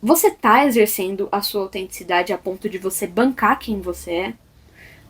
Você tá exercendo a sua autenticidade a ponto de você bancar quem você é?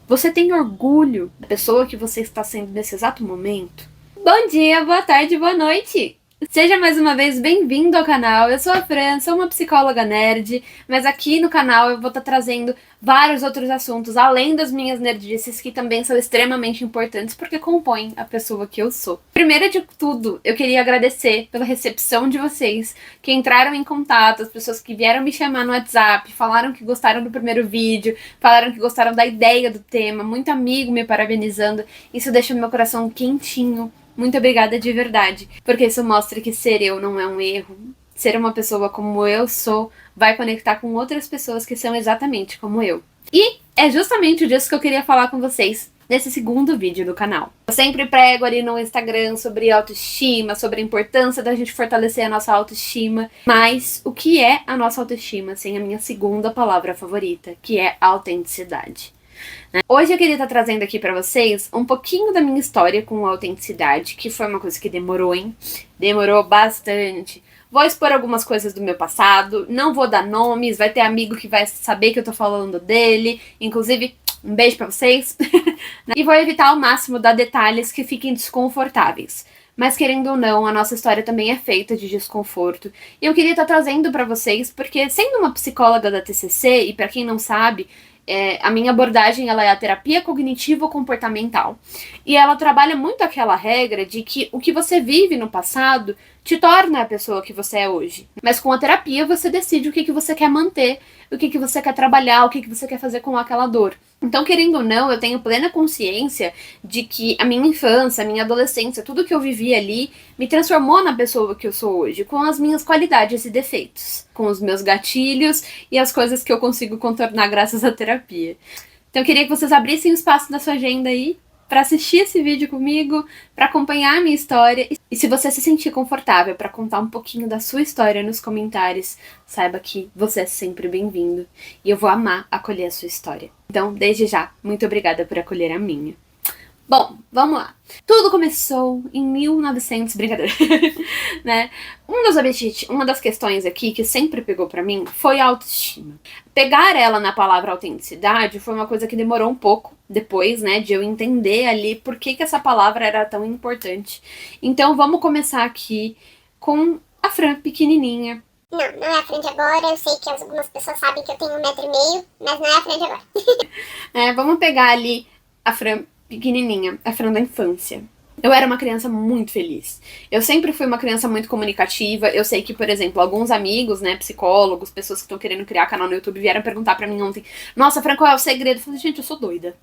Você tem orgulho da pessoa que você está sendo nesse exato momento? Bom dia, boa tarde, boa noite! Seja mais uma vez bem-vindo ao canal. Eu sou a Fran, sou uma psicóloga nerd, mas aqui no canal eu vou estar trazendo vários outros assuntos, além das minhas nerdices, que também são extremamente importantes porque compõem a pessoa que eu sou. Primeiro de tudo, eu queria agradecer pela recepção de vocês, que entraram em contato, as pessoas que vieram me chamar no WhatsApp, falaram que gostaram do primeiro vídeo, falaram que gostaram da ideia do tema, muito amigo me parabenizando. Isso deixa meu coração quentinho. Muito obrigada de verdade, porque isso mostra que ser eu não é um erro. Ser uma pessoa como eu sou vai conectar com outras pessoas que são exatamente como eu. E é justamente disso que eu queria falar com vocês nesse segundo vídeo do canal. Eu sempre prego ali no Instagram sobre autoestima, sobre a importância da gente fortalecer a nossa autoestima, mas o que é a nossa autoestima sem a minha segunda palavra favorita, que é autenticidade? Hoje eu queria estar trazendo aqui pra vocês um pouquinho da minha história com a autenticidade, que foi uma coisa que demorou, hein? Demorou bastante. Vou expor algumas coisas do meu passado, não vou dar nomes, vai ter amigo que vai saber que eu tô falando dele, inclusive, um beijo pra vocês. E vou evitar ao máximo dar detalhes que fiquem desconfortáveis. Mas querendo ou não, a nossa história também é feita de desconforto. E eu queria estar trazendo pra vocês, porque sendo uma psicóloga da TCC, e pra quem não sabe, a minha abordagem ela é a terapia cognitivo-comportamental. E ela trabalha muito aquela regra de que o que você vive no passado te torna a pessoa que você é hoje. Mas com a terapia você decide o que você quer manter, o que você quer trabalhar, o que você quer fazer com aquela dor. Então, querendo ou não, eu tenho plena consciência de que a minha infância, a minha adolescência, tudo que eu vivi ali me transformou na pessoa que eu sou hoje, com as minhas qualidades e defeitos, com os meus gatilhos e as coisas que eu consigo contornar graças à terapia. Então, eu queria que vocês abrissem o espaço da sua agenda aí para assistir esse vídeo comigo, para acompanhar a minha história. E se você se sentir confortável para contar um pouquinho da sua história nos comentários, saiba que você é sempre bem-vindo e eu vou amar acolher a sua história. Então, desde já, muito obrigada por acolher a minha. Bom, vamos lá. Tudo começou em 1900, brincadeira, né? Uma das questões aqui que sempre pegou pra mim foi a autoestima. Pegar ela na palavra autenticidade foi uma coisa que demorou um pouco depois, né, de eu entender ali por que essa palavra era tão importante. Então vamos começar aqui com a Fran pequenininha. Não, não é a Fran de agora, eu sei que algumas pessoas sabem que eu tenho 1,5 m, mas não é a Fran de agora. Vamos pegar ali a Fran pequenininha, a Fran da infância. Eu era uma criança muito feliz. Eu sempre fui uma criança muito comunicativa. Eu sei que, por exemplo, alguns amigos, né, psicólogos, pessoas que estão querendo criar canal no YouTube vieram perguntar pra mim ontem: nossa, Fran, qual é o segredo? Eu falei: gente, eu sou doida.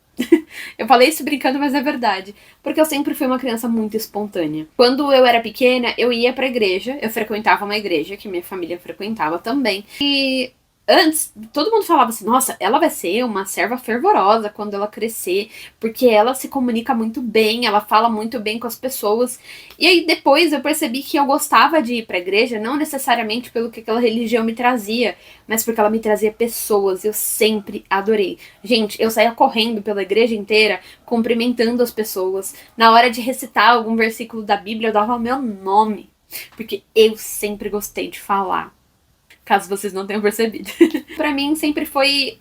Eu falei isso brincando, mas é verdade. Porque eu sempre fui uma criança muito espontânea. Quando eu era pequena, eu ia pra igreja. Eu frequentava uma igreja que minha família frequentava também. E antes, todo mundo falava assim: nossa, ela vai ser uma serva fervorosa quando ela crescer, porque ela se comunica muito bem, ela fala muito bem com as pessoas. E aí depois eu percebi que eu gostava de ir pra igreja, não necessariamente pelo que aquela religião me trazia, mas porque ela me trazia pessoas. Eu sempre adorei. Gente, eu saía correndo pela igreja inteira, cumprimentando as pessoas. Na hora de recitar algum versículo da Bíblia, eu dava o meu nome, porque eu sempre gostei de falar. Caso vocês não tenham percebido. Pra mim sempre foi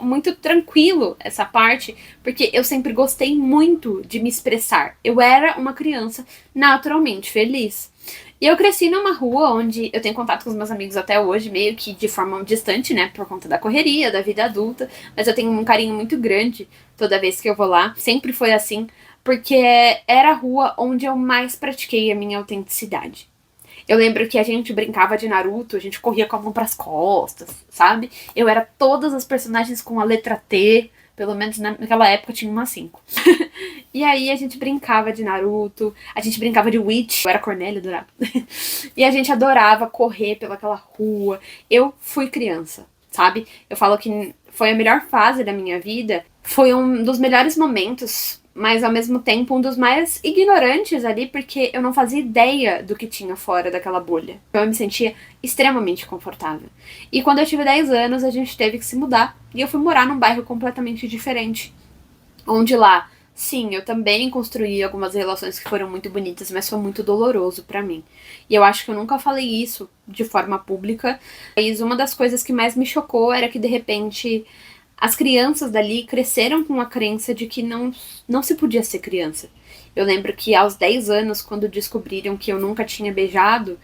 muito tranquilo essa parte, porque eu sempre gostei muito de me expressar. Eu era uma criança naturalmente feliz. E eu cresci numa rua onde eu tenho contato com os meus amigos até hoje, meio que de forma distante, né, por conta da correria, da vida adulta, mas eu tenho um carinho muito grande toda vez que eu vou lá. Sempre foi assim, porque era a rua onde eu mais pratiquei a minha autenticidade. Eu lembro que a gente brincava de Naruto, a gente corria com a mão pras costas, sabe? Eu era todas as personagens com a letra T, pelo menos naquela época tinha umas 5. E aí a gente brincava de Naruto, a gente brincava de Witch, eu era Cornélia, adorava. E a gente adorava correr pelaquela rua. Eu fui criança, sabe? Eu falo que foi a melhor fase da minha vida, foi um dos melhores momentos, mas ao mesmo tempo um dos mais ignorantes ali, porque eu não fazia ideia do que tinha fora daquela bolha. Então eu me sentia extremamente confortável. E quando eu tive 10 anos, a gente teve que se mudar, e eu fui morar num bairro completamente diferente, onde lá Sim, eu também construí algumas relações que foram muito bonitas, mas foi muito doloroso pra mim. E eu acho que eu nunca falei isso de forma pública. Mas uma das coisas que mais me chocou era que, de repente, as crianças dali cresceram com a crença de que não se podia ser criança. Eu lembro que aos 10 anos, quando descobriram que eu nunca tinha beijado,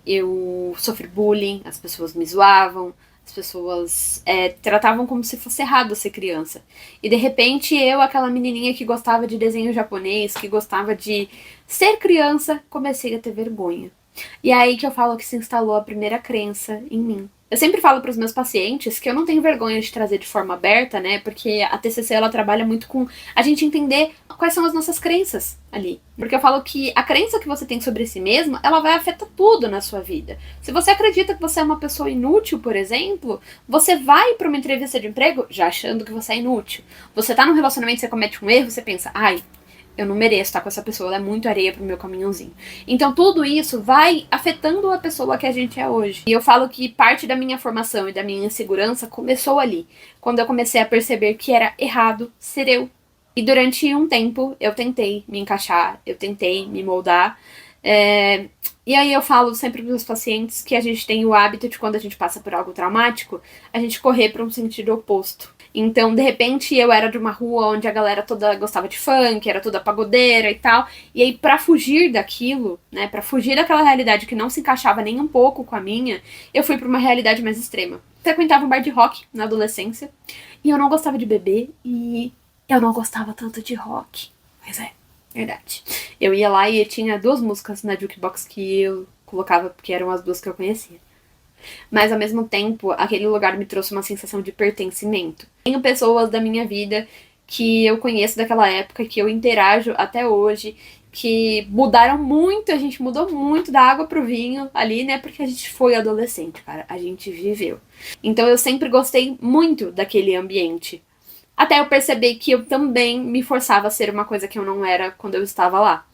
eu sofri bullying, as pessoas me zoavam, as pessoas tratavam como se fosse errado ser criança. E de repente eu, aquela menininha que gostava de desenho japonês, que gostava de ser criança, comecei a ter vergonha. E é aí que eu falo que se instalou a primeira crença em mim. Eu sempre falo para os meus pacientes que eu não tenho vergonha de trazer de forma aberta, né? Porque a TCC ela trabalha muito com a gente entender quais são as nossas crenças ali. Porque eu falo que a crença que você tem sobre si mesmo, ela vai afetar tudo na sua vida. Se você acredita que você é uma pessoa inútil, por exemplo, você vai para uma entrevista de emprego já achando que você é inútil. Você tá num relacionamento, você comete um erro, você pensa, ai, eu não mereço estar com essa pessoa, ela é muito areia pro meu caminhãozinho. Então tudo isso vai afetando a pessoa que a gente é hoje. E eu falo que parte da minha formação e da minha insegurança começou ali, quando eu comecei a perceber que era errado ser eu. E durante um tempo eu tentei me encaixar, eu tentei me moldar. E aí eu falo sempre para os pacientes que a gente tem o hábito de, quando a gente passa por algo traumático, a gente correr para um sentido oposto. Então, de repente, eu era de uma rua onde a galera toda gostava de funk, era toda pagodeira e tal. E aí, pra fugir daquilo, né, pra fugir daquela realidade que não se encaixava nem um pouco com a minha, eu fui pra uma realidade mais extrema. Frequentava um bar de rock na adolescência, e eu não gostava de beber, e eu não gostava tanto de rock. Mas verdade. Eu ia lá e tinha 2 músicas na jukebox que eu colocava, porque eram as 2 que eu conhecia. Mas ao mesmo tempo, aquele lugar me trouxe uma sensação de pertencimento. Tenho pessoas da minha vida que eu conheço daquela época, que eu interajo até hoje, que mudaram muito, a gente mudou muito da água pro vinho ali, né? Porque a gente foi adolescente, cara, a gente viveu. Então eu sempre gostei muito daquele ambiente. Até eu perceber que eu também me forçava a ser uma coisa que eu não era quando eu estava lá.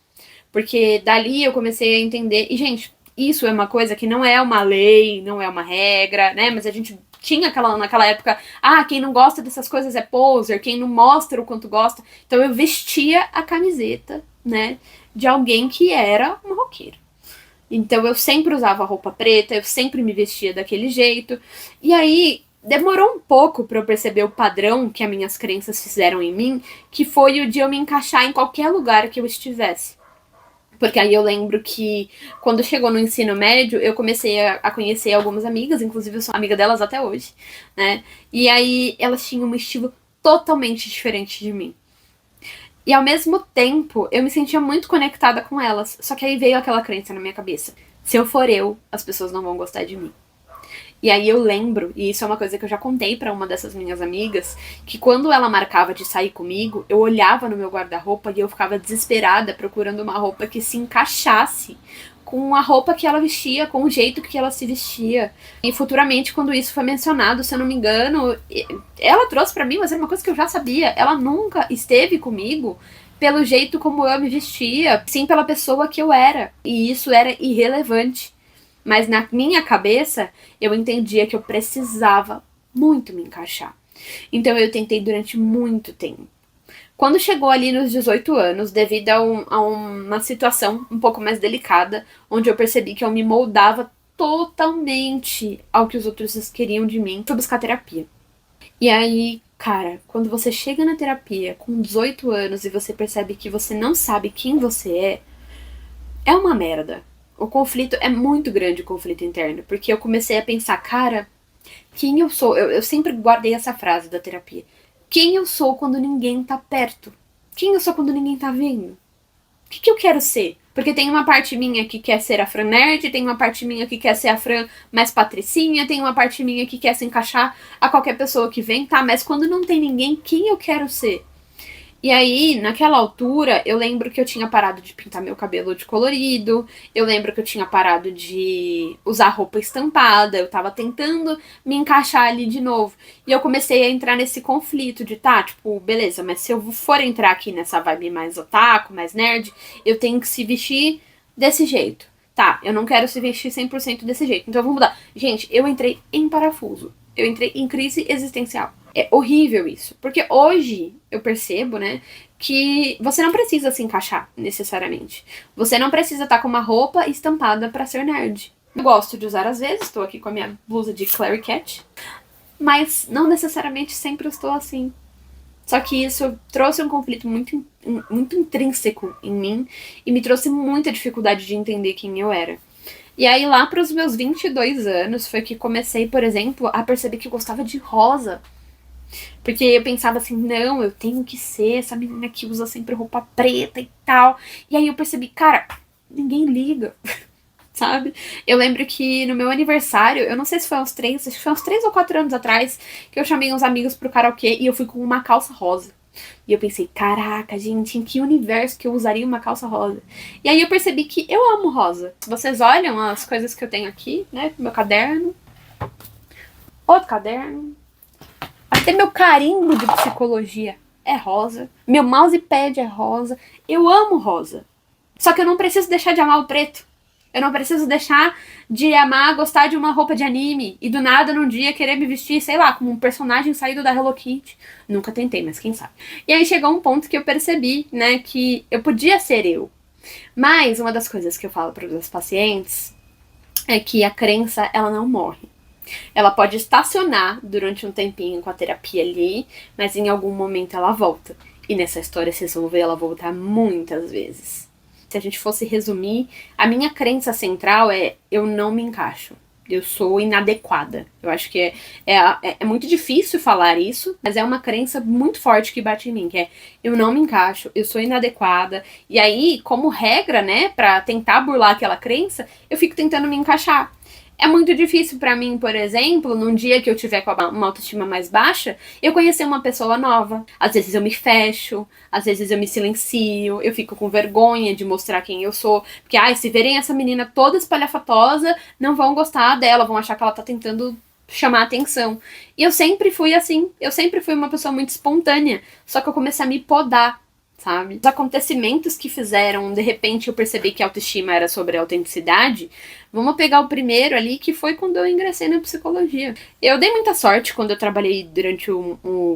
Porque dali eu comecei a entender. E, gente, isso é uma coisa que não é uma lei, não é uma regra, né? Mas a gente tinha naquela época, quem não gosta dessas coisas é poser, quem não mostra o quanto gosta. Então eu vestia a camiseta, né, de alguém que era uma roqueira. Então eu sempre usava roupa preta, eu sempre me vestia daquele jeito. E aí demorou um pouco para eu perceber o padrão que as minhas crenças fizeram em mim, que foi o de eu me encaixar em qualquer lugar que eu estivesse. Porque aí eu lembro que quando chegou no ensino médio, eu comecei a conhecer algumas amigas, inclusive eu sou amiga delas até hoje, né? E aí elas tinham um estilo totalmente diferente de mim. E ao mesmo tempo, eu me sentia muito conectada com elas. Só que aí veio aquela crença na minha cabeça. Se eu for eu, as pessoas não vão gostar de mim. E aí eu lembro, e isso é uma coisa que eu já contei pra uma dessas minhas amigas, que quando ela marcava de sair comigo, eu olhava no meu guarda-roupa e eu ficava desesperada procurando uma roupa que se encaixasse com a roupa que ela vestia, com o jeito que ela se vestia. E futuramente, quando isso foi mencionado, se eu não me engano, ela trouxe pra mim, mas era uma coisa que eu já sabia. Ela nunca esteve comigo pelo jeito como eu me vestia, sim pela pessoa que eu era. E isso era irrelevante. Mas na minha cabeça, eu entendia que eu precisava muito me encaixar. Então eu tentei durante muito tempo. Quando chegou ali nos 18 anos, devido a uma situação um pouco mais delicada, onde eu percebi que eu me moldava totalmente ao que os outros queriam de mim, fui buscar terapia. E aí, cara, quando você chega na terapia com 18 anos e você percebe que você não sabe quem você é uma merda. O conflito é muito grande, o conflito interno, porque eu comecei a pensar, cara, quem eu sou? Eu sempre guardei essa frase da terapia. Quem eu sou quando ninguém tá perto? Quem eu sou quando ninguém tá vendo? O que eu quero ser? Porque tem uma parte minha que quer ser a Fran nerd, tem uma parte minha que quer ser a Fran mais patricinha, tem uma parte minha que quer se encaixar a qualquer pessoa que vem, tá? Mas quando não tem ninguém, quem eu quero ser? E aí, naquela altura, eu lembro que eu tinha parado de pintar meu cabelo de colorido, eu lembro que eu tinha parado de usar roupa estampada, eu tava tentando me encaixar ali de novo. E eu comecei a entrar nesse conflito de, tá, tipo, beleza, mas se eu for entrar aqui nessa vibe mais otaku, mais nerd, eu tenho que se vestir desse jeito. Tá, eu não quero se vestir 100% desse jeito, então eu vou mudar. Gente, eu entrei em parafuso. Eu entrei em crise existencial. É horrível isso. Porque hoje eu percebo, né, que você não precisa se encaixar, necessariamente. Você não precisa estar com uma roupa estampada pra ser nerd. Eu gosto de usar às vezes, estou aqui com a minha blusa de Clary Cat, mas não necessariamente sempre estou assim. Só que isso trouxe um conflito muito intrínseco em mim e me trouxe muita dificuldade de entender quem eu era. E aí, lá para os meus 22 anos, foi que comecei, por exemplo, a perceber que eu gostava de rosa. Porque eu pensava assim, não, eu tenho que ser essa menina que usa sempre roupa preta e tal. E aí eu percebi, cara, ninguém liga, sabe? Eu lembro que no meu aniversário, eu não sei se foi uns 3, acho que foi uns 3 ou 4 anos atrás, que eu chamei uns amigos pro karaokê e eu fui com uma calça rosa. E eu pensei, caraca, gente, em que universo que eu usaria uma calça rosa? E aí eu percebi que eu amo rosa. Vocês olham as coisas que eu tenho aqui, né? Meu caderno, outro caderno, até meu carimbo de psicologia é rosa, meu mousepad é rosa, eu amo rosa. Só que eu não preciso deixar de amar o preto. Eu não preciso deixar de amar, gostar de uma roupa de anime e do nada num dia querer me vestir, sei lá, como um personagem saído da Hello Kitty. Nunca tentei, mas quem sabe. E aí chegou um ponto que eu percebi, né, que eu podia ser eu. Mas uma das coisas que eu falo para os meus pacientes é que a crença, ela não morre. Ela pode estacionar durante um tempinho com a terapia ali, mas em algum momento ela volta. E nessa história vocês vão ver ela voltar muitas vezes. Se a gente fosse resumir, a minha crença central é eu não me encaixo. Eu sou inadequada. Eu acho que é muito difícil falar isso, mas é uma crença muito forte que bate em mim, que é eu não me encaixo, eu sou inadequada. E aí, como regra, né, pra tentar burlar aquela crença, eu fico tentando me encaixar. É muito difícil pra mim, por exemplo, num dia que eu tiver com uma autoestima mais baixa, eu conhecer uma pessoa nova. Às vezes eu me fecho, às vezes eu me silencio, eu fico com vergonha de mostrar quem eu sou. Porque, se verem essa menina toda espalhafatosa, não vão gostar dela, vão achar que ela tá tentando chamar atenção. E eu sempre fui assim, eu sempre fui uma pessoa muito espontânea, só que eu comecei a me podar, sabe? Os acontecimentos que fizeram, de repente, eu percebi que a autoestima era sobre a autenticidade. Vamos pegar o primeiro ali, que foi quando eu ingressei na psicologia. Eu dei muita sorte quando eu trabalhei durante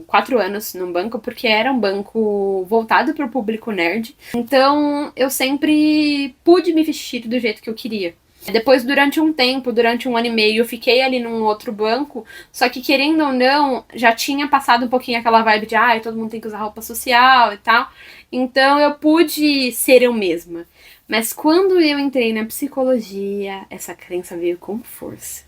4 anos num banco, porque era um banco voltado para o público nerd. Então, eu sempre pude me vestir do jeito que eu queria. Depois, durante um tempo, durante 1 ano e meio, eu fiquei ali num outro banco, só que, querendo ou não, já tinha passado um pouquinho aquela vibe de todo mundo tem que usar roupa social e tal. Então, eu pude ser eu mesma. Mas quando eu entrei na psicologia, essa crença veio com força.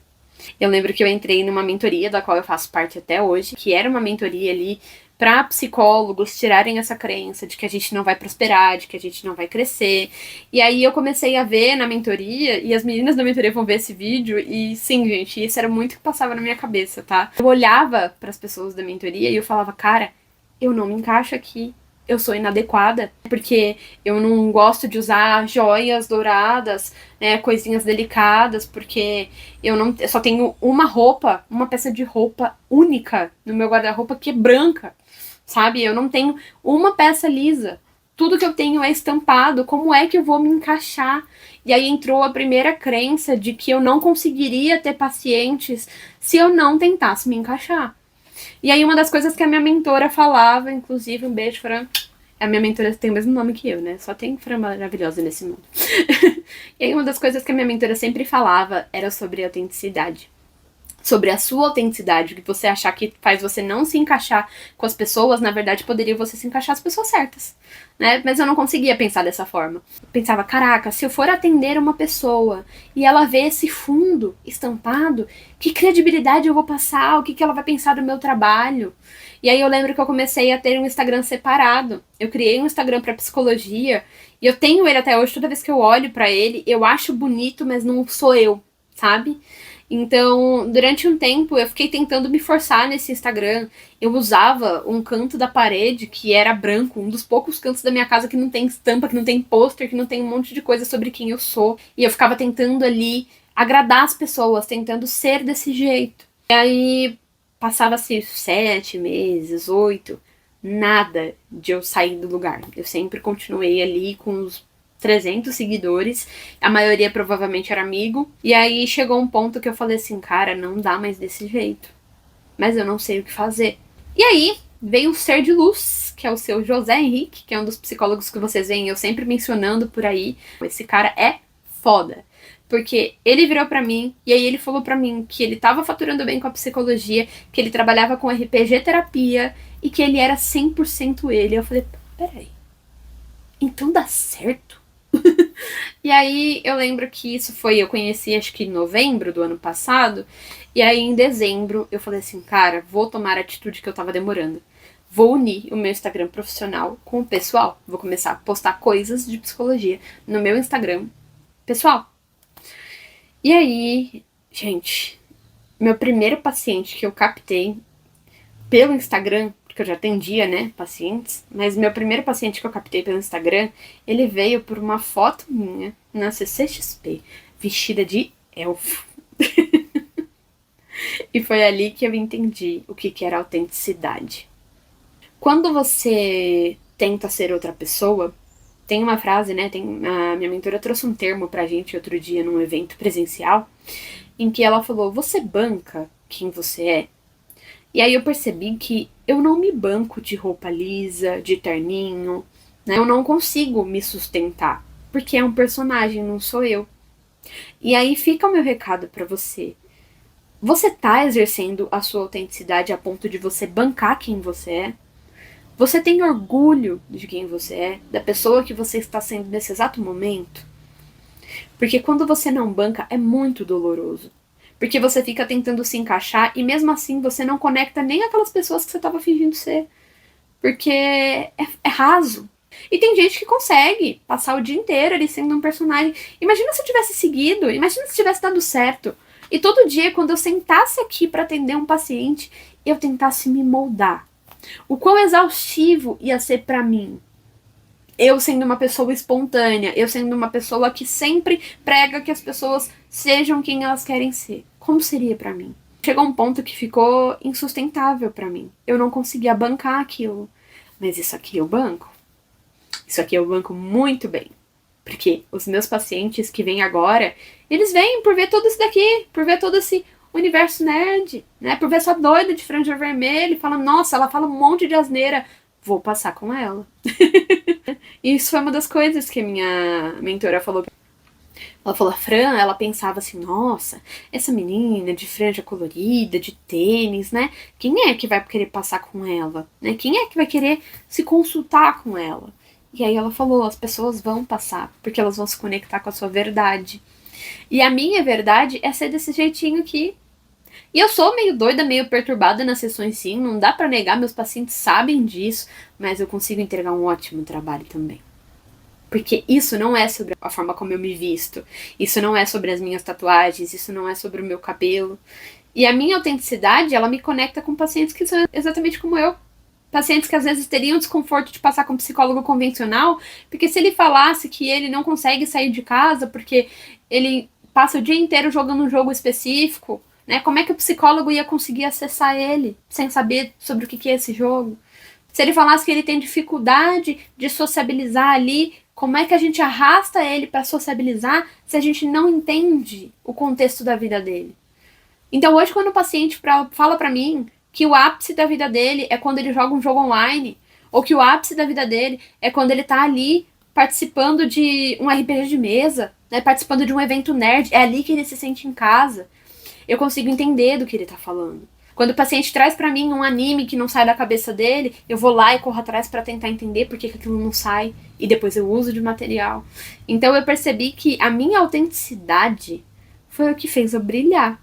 Eu lembro que eu entrei numa mentoria, da qual eu faço parte até hoje, que era uma mentoria ali para psicólogos tirarem essa crença de que a gente não vai prosperar, de que a gente não vai crescer. E aí eu comecei a ver na mentoria, e as meninas da mentoria vão ver esse vídeo, e sim, gente, isso era muito o que passava na minha cabeça, tá? Eu olhava para as pessoas da mentoria e eu falava, cara, eu não me encaixo aqui. Eu sou inadequada, porque eu não gosto de usar joias douradas, né, coisinhas delicadas, porque eu só tenho uma peça de roupa única no meu guarda-roupa que é branca, sabe? Eu não tenho uma peça lisa. Tudo que eu tenho é estampado. Como é que eu vou me encaixar? E aí entrou a primeira crença de que eu não conseguiria ter pacientes se eu não tentasse me encaixar. E aí uma das coisas que a minha mentora falava, inclusive, um beijo, Fran. A minha mentora tem o mesmo nome que eu, né? Só tem Fran maravilhosa nesse mundo. E aí uma das coisas que a minha mentora sempre falava era sobre autenticidade. Sobre a sua autenticidade, o que você achar que faz você não se encaixar com as pessoas, na verdade poderia você se encaixar as pessoas certas, né? Mas eu não conseguia pensar dessa forma. Eu pensava, caraca, se eu for atender uma pessoa e ela vê esse fundo estampado, que credibilidade eu vou passar? O que ela vai pensar do meu trabalho? E aí eu lembro que eu comecei a ter um Instagram separado. Eu criei um Instagram para psicologia e eu tenho ele até hoje. Toda vez que eu olho para ele, eu acho bonito, mas não sou eu, sabe? Então, durante um tempo, eu fiquei tentando me forçar nesse Instagram. Eu usava um canto da parede que era branco, um dos poucos cantos da minha casa que não tem estampa, que não tem pôster, que não tem um monte de coisa sobre quem eu sou. E eu ficava tentando ali agradar as pessoas, tentando ser desse jeito. E aí, passava-se 7 meses, 8, nada de eu sair do lugar. Eu sempre continuei ali com os 300 seguidores, a maioria provavelmente era amigo, e aí chegou um ponto que eu falei assim, cara, não dá mais desse jeito, mas eu não sei o que fazer. E aí, veio um ser de luz, que é o seu José Henrique, que é um dos psicólogos que vocês veem eu sempre mencionando por aí. Esse cara é foda. Porque ele virou pra mim, e aí ele falou pra mim que ele tava faturando bem com a psicologia, que ele trabalhava com RPG terapia, e que ele era 100% ele. Eu falei, peraí, então dá certo? E aí eu lembro que isso foi, eu conheci acho que em novembro do ano passado, e aí em dezembro eu falei assim, cara, vou tomar a atitude que eu tava demorando. Vou unir o meu Instagram profissional com o pessoal. Vou começar a postar coisas de psicologia no meu Instagram pessoal. E aí, gente, meu primeiro paciente que eu captei pelo Instagram, porque eu já atendia, né, pacientes, mas meu primeiro paciente que eu captei pelo Instagram, ele veio por uma foto minha na CCXP, vestida de elfo. E foi ali que eu entendi o que era autenticidade. Quando você tenta ser outra pessoa, tem uma frase, né, a minha mentora trouxe um termo pra gente outro dia num evento presencial, em que ela falou, você banca quem você é? E aí eu percebi que eu não me banco de roupa lisa, de terninho, né? Eu não consigo me sustentar, porque é um personagem, não sou eu. E aí fica o meu recado pra você. Você tá exercendo a sua autenticidade a ponto de você bancar quem você é? Você tem orgulho de quem você é, da pessoa que você está sendo nesse exato momento? Porque quando você não banca, é muito doloroso. Porque você fica tentando se encaixar e mesmo assim você não conecta nem aquelas pessoas que você estava fingindo ser. Porque é raso. E tem gente que consegue passar o dia inteiro ali sendo um personagem. Imagina se eu tivesse seguido, imagina se tivesse dado certo. E todo dia, quando eu sentasse aqui para atender um paciente, eu tentasse me moldar. O quão exaustivo ia ser para mim. Eu sendo uma pessoa espontânea, eu sendo uma pessoa que sempre prega que as pessoas sejam quem elas querem ser. Como seria para mim? Chegou um ponto que ficou insustentável para mim. Eu não conseguia bancar aquilo. Mas isso aqui eu banco. Isso aqui eu banco muito bem. Porque os meus pacientes que vêm agora, eles vêm por ver tudo isso daqui, por ver todo esse universo nerd, né? Por ver essa doida de franja vermelha e falam, nossa, ela fala um monte de asneira. Vou passar com ela. E isso foi uma das coisas que a minha mentora falou. Ela falou, a Fran, ela pensava assim, nossa, essa menina de franja colorida, de tênis, né? Quem é que vai querer passar com ela? Né? Quem é que vai querer se consultar com ela? E aí ela falou, as pessoas vão passar, porque elas vão se conectar com a sua verdade. E a minha verdade é ser desse jeitinho aqui. E eu sou meio doida, meio perturbada nas sessões sim, não dá pra negar, meus pacientes sabem disso, mas eu consigo entregar um ótimo trabalho também. Porque isso não é sobre a forma como eu me visto, isso não é sobre as minhas tatuagens, isso não é sobre o meu cabelo. E a minha autenticidade, ela me conecta com pacientes que são exatamente como eu. Pacientes que às vezes teriam desconforto de passar com um psicólogo convencional, porque se ele falasse que ele não consegue sair de casa porque ele passa o dia inteiro jogando um jogo específico, né? Como é que o psicólogo ia conseguir acessar ele sem saber sobre o que é esse jogo? Se ele falasse que ele tem dificuldade de sociabilizar ali, como é que a gente arrasta ele para sociabilizar se a gente não entende o contexto da vida dele? Então hoje quando o paciente fala para mim que o ápice da vida dele é quando ele joga um jogo online, ou que o ápice da vida dele é quando ele tá ali participando de um RPG de mesa, né, participando de um evento nerd, é ali que ele se sente em casa. Eu consigo entender do que ele tá falando. Quando o paciente traz pra mim um anime que não sai da cabeça dele, eu vou lá e corro atrás pra tentar entender por que aquilo não sai, e depois eu uso de material. Então eu percebi que a minha autenticidade foi o que fez eu brilhar.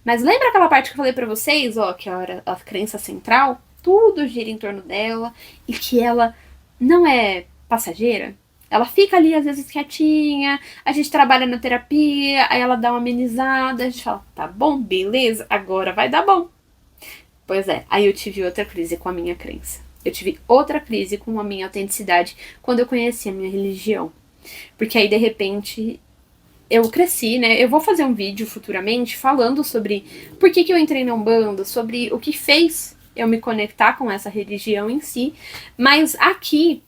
Mas lembra aquela parte que eu falei pra vocês, ó, que era a crença central? Tudo gira em torno dela e que ela não é passageira? Ela fica ali, às vezes, quietinha, a gente trabalha na terapia, aí ela dá uma amenizada, a gente fala, tá bom, beleza, agora vai dar bom. Pois é, aí eu tive outra crise com a minha crença. Eu tive outra crise com a minha autenticidade quando eu conheci a minha religião. Porque aí, de repente, eu cresci, né? Eu vou fazer um vídeo futuramente falando sobre por que eu entrei na Umbanda, sobre o que fez eu me conectar com essa religião em si. Mas aqui,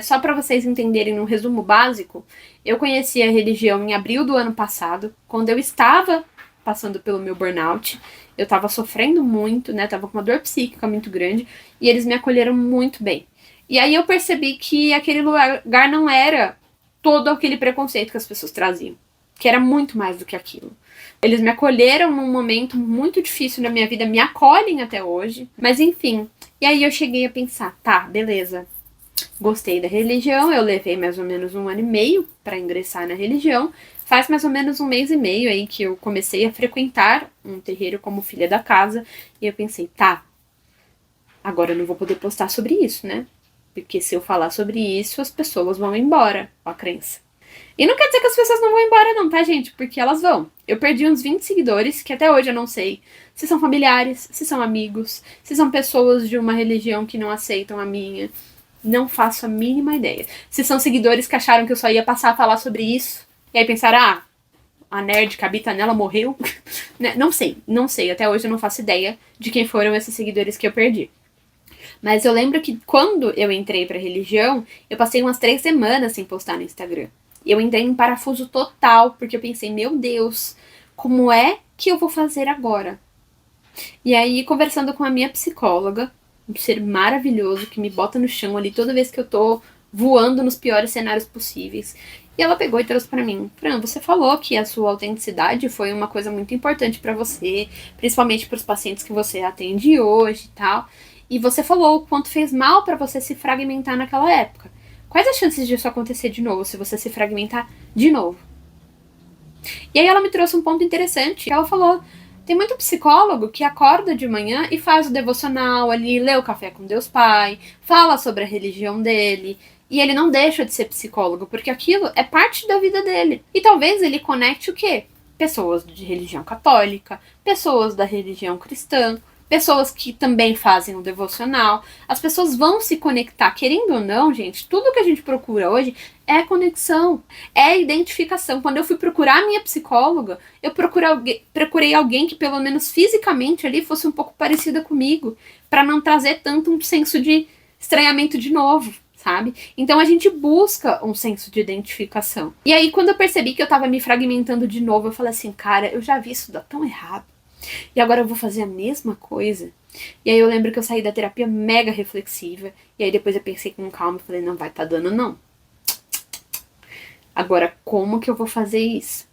só para vocês entenderem no resumo básico, eu conheci a religião em abril do ano passado, quando eu estava passando pelo meu burnout. Eu tava sofrendo muito, né? Tava com uma dor psíquica muito grande. E eles me acolheram muito bem. E aí eu percebi que aquele lugar não era todo aquele preconceito que as pessoas traziam. Que era muito mais do que aquilo. Eles me acolheram num momento muito difícil na minha vida, me acolhem até hoje. Mas enfim, e aí eu cheguei a pensar, tá, beleza. Gostei da religião, eu levei mais ou menos 1 ano e meio para ingressar na religião. Faz mais ou menos 1 mês e meio aí que eu comecei a frequentar um terreiro como filha da casa. E eu pensei, tá, agora eu não vou poder postar sobre isso, né? Porque se eu falar sobre isso, as pessoas vão embora, a crença. E não quer dizer que as pessoas não vão embora não, tá, gente? Porque elas vão. Eu perdi uns 20 seguidores, que até hoje eu não sei se são familiares, se são amigos, se são pessoas de uma religião que não aceitam a minha. Não faço a mínima ideia. Se são seguidores que acharam que eu só ia passar a falar sobre isso, e aí pensaram, ah, a nerd que habita nela morreu. Não sei, não sei. Até hoje eu não faço ideia de quem foram esses seguidores que eu perdi. Mas eu lembro que quando eu entrei pra religião, eu passei umas 3 semanas sem postar no Instagram. Eu entrei em parafuso total, porque eu pensei, meu Deus, como é que eu vou fazer agora? E aí, conversando com a minha psicóloga, um ser maravilhoso que me bota no chão ali toda vez que eu tô voando nos piores cenários possíveis. E ela pegou e trouxe pra mim, Fran, você falou que a sua autenticidade foi uma coisa muito importante pra você, principalmente pros pacientes que você atende hoje e tal. E você falou o quanto fez mal pra você se fragmentar naquela época. Quais as chances disso acontecer de novo, se você se fragmentar de novo? E aí ela me trouxe um ponto interessante. Ela falou, tem muito psicólogo que acorda de manhã e faz o devocional ali, lê o Café com Deus Pai, fala sobre a religião dele, e ele não deixa de ser psicólogo, porque aquilo é parte da vida dele. E talvez ele conecte o quê? Pessoas de religião católica, pessoas da religião cristã, pessoas que também fazem o devocional. As pessoas vão se conectar, querendo ou não, gente, tudo que a gente procura hoje é conexão, é identificação. Quando eu fui procurar a minha psicóloga, eu procurei alguém que pelo menos fisicamente ali fosse um pouco parecida comigo, para não trazer tanto um senso de estranhamento de novo, sabe? Então a gente busca um senso de identificação. E aí quando eu percebi que eu tava me fragmentando de novo, eu falei assim, cara, eu já vi isso dar tão errado. E agora eu vou fazer a mesma coisa. E aí eu lembro que eu saí da terapia mega reflexiva. E aí depois eu pensei com calma e falei, não vai tá dando não. Agora, como que eu vou fazer isso?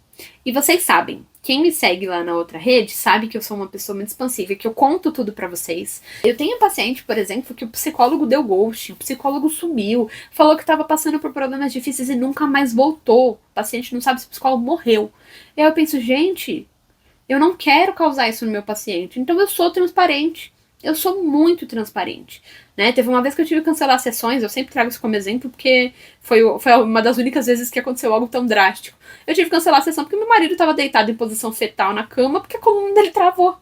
E vocês sabem, quem me segue lá na outra rede sabe que eu sou uma pessoa muito expansiva, que eu conto tudo pra vocês. Eu tenho paciente, por exemplo, que o psicólogo deu ghost, o psicólogo sumiu, falou que tava passando por problemas difíceis e nunca mais voltou. O paciente não sabe se o psicólogo morreu. E aí eu penso, gente, eu não quero causar isso no meu paciente, então eu sou transparente. Eu sou muito transparente, né? Teve uma vez que eu tive que cancelar sessões, eu sempre trago isso como exemplo, porque foi uma das únicas vezes que aconteceu algo tão drástico. Eu tive que cancelar a sessão porque meu marido estava deitado em posição fetal na cama, porque a coluna dele travou,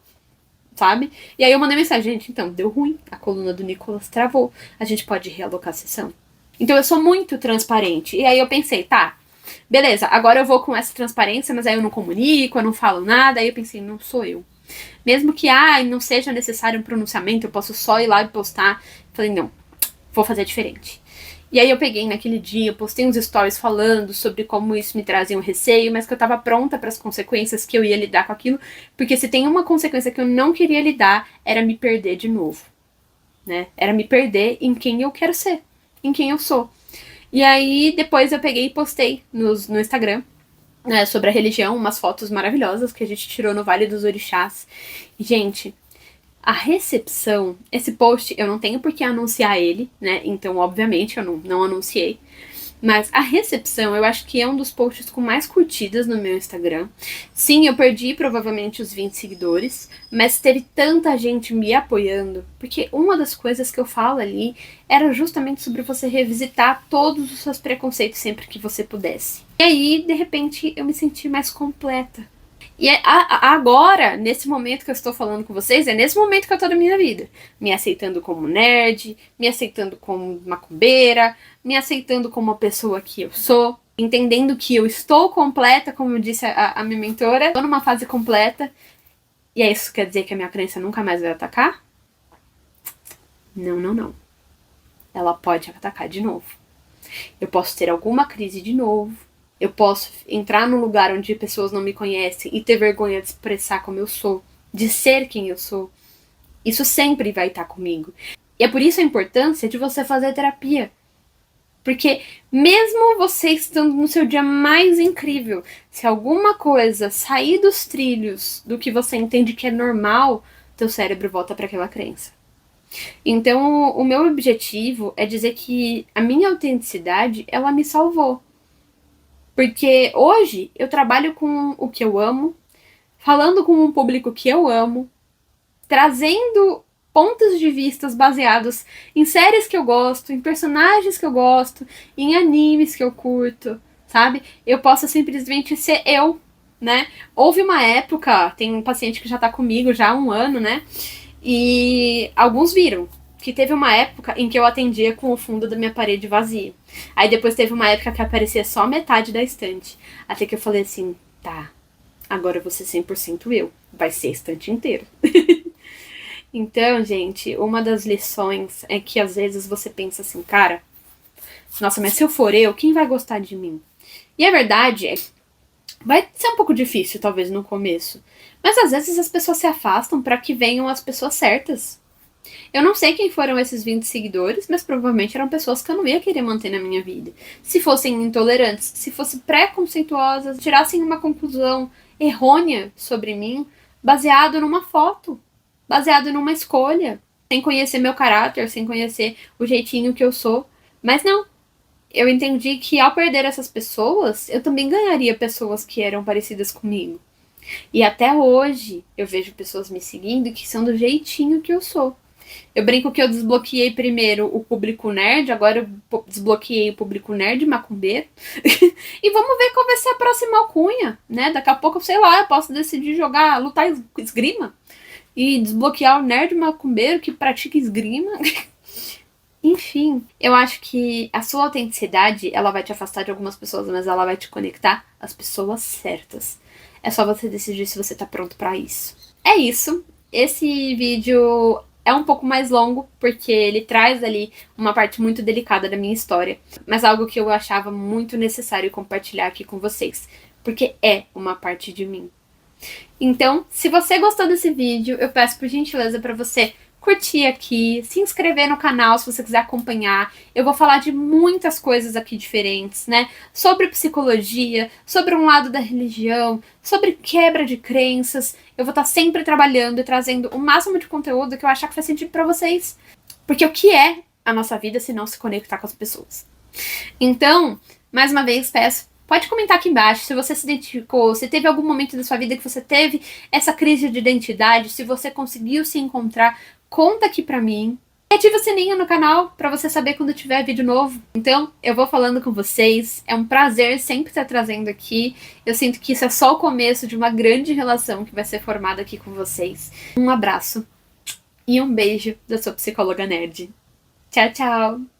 sabe? E aí eu mandei mensagem, gente, então, deu ruim, a coluna do Nicolas travou, a gente pode realocar a sessão? Então eu sou muito transparente. E aí eu pensei, tá, beleza, agora eu vou com essa transparência, mas aí eu não comunico, eu não falo nada, aí eu pensei, não sou eu. Mesmo que não seja necessário um pronunciamento, eu posso só ir lá e postar. Falei, não, vou fazer diferente. E aí eu peguei naquele dia, eu postei uns stories falando sobre como isso me trazia um receio, mas que eu tava pronta para as consequências que eu ia lidar com aquilo, porque se tem uma consequência que eu não queria lidar, era me perder de novo, né? Era me perder em quem eu quero ser, em quem eu sou. E aí depois eu peguei e postei no Instagram, né, sobre a religião, umas fotos maravilhosas que a gente tirou no Vale dos Orixás. E, gente, a recepção, esse post eu não tenho por que anunciar ele, né? Então, obviamente, eu não anunciei. Mas a recepção, eu acho que é um dos posts com mais curtidas no meu Instagram. Sim, eu perdi provavelmente os 20 seguidores, mas teve tanta gente me apoiando, porque uma das coisas que eu falo ali era justamente sobre você revisitar todos os seus preconceitos sempre que você pudesse. E aí, de repente, eu me senti mais completa. E agora, nesse momento que eu estou falando com vocês, é nesse momento que eu tô na minha vida. Me aceitando como nerd, me aceitando como macumbeira, me aceitando como a pessoa que eu sou, entendendo que eu estou completa, como disse a minha mentora, estou numa fase completa. E é isso quer dizer que a minha crença nunca mais vai atacar? Não, não, não. Ela pode atacar de novo. Eu posso ter alguma crise de novo. Eu posso entrar num lugar onde pessoas não me conhecem e ter vergonha de expressar como eu sou, de ser quem eu sou. Isso sempre vai estar comigo. E é por isso a importância de você fazer terapia. Porque mesmo você estando no seu dia mais incrível, se alguma coisa sair dos trilhos do que você entende que é normal, teu cérebro volta para aquela crença. Então, o meu objetivo é dizer que a minha autenticidade, ela me salvou. Porque hoje eu trabalho com o que eu amo, falando com um público que eu amo, trazendo pontos de vistas baseados em séries que eu gosto, em personagens que eu gosto, em animes que eu curto, sabe? Eu posso simplesmente ser eu, né? Houve uma época, tem um paciente que já tá comigo já há um ano, né? E alguns viram que teve uma época em que eu atendia com o fundo da minha parede vazio. Aí depois teve uma época que aparecia só metade da estante. Até que eu falei assim, tá, agora eu vou ser 100% eu. Vai ser a estante inteira. Então, gente, uma das lições é que às vezes você pensa assim, cara, nossa, mas se eu for eu, quem vai gostar de mim? E a verdade é, vai ser um pouco difícil talvez no começo, mas às vezes as pessoas se afastam para que venham as pessoas certas. Eu não sei quem foram esses 20 seguidores, mas provavelmente eram pessoas que eu não ia querer manter na minha vida. Se fossem intolerantes, se fossem preconceituosas, tirassem uma conclusão errônea sobre mim, baseado numa foto, baseado numa escolha, sem conhecer meu caráter, sem conhecer o jeitinho que eu sou. Mas não, eu entendi que ao perder essas pessoas, eu também ganharia pessoas que eram parecidas comigo. E até hoje eu vejo pessoas me seguindo que são do jeitinho que eu sou. Eu brinco que eu desbloqueei primeiro o público nerd, agora eu desbloqueei o público nerd macumbeiro. E vamos ver qual vai ser a próxima alcunha, né? Daqui a pouco, sei lá, eu posso decidir jogar, lutar esgrima e desbloquear o nerd macumbeiro que pratica esgrima. Enfim, eu acho que a sua autenticidade, ela vai te afastar de algumas pessoas, mas ela vai te conectar às pessoas certas. É só você decidir se você tá pronto pra isso. É isso. Esse vídeo é um pouco mais longo, porque ele traz ali uma parte muito delicada da minha história, mas algo que eu achava muito necessário compartilhar aqui com vocês, porque é uma parte de mim. Então, se você gostou desse vídeo, eu peço por gentileza para você curtir aqui, se inscrever no canal se você quiser acompanhar. Eu vou falar de muitas coisas aqui diferentes, né? Sobre psicologia, sobre um lado da religião, sobre quebra de crenças. Eu vou estar sempre trabalhando e trazendo o máximo de conteúdo que eu achar que faz sentido para vocês. Porque o que é a nossa vida se não se conectar com as pessoas? Então, mais uma vez, peço, pode comentar aqui embaixo se você se identificou, se teve algum momento da sua vida que você teve essa crise de identidade, se você conseguiu se encontrar, conta aqui pra mim. E ativa o sininho no canal pra você saber quando tiver vídeo novo. Então, eu vou falando com vocês. É um prazer sempre estar trazendo aqui. Eu sinto que isso é só o começo de uma grande relação que vai ser formada aqui com vocês. Um abraço e um beijo da sua psicóloga nerd. Tchau, tchau!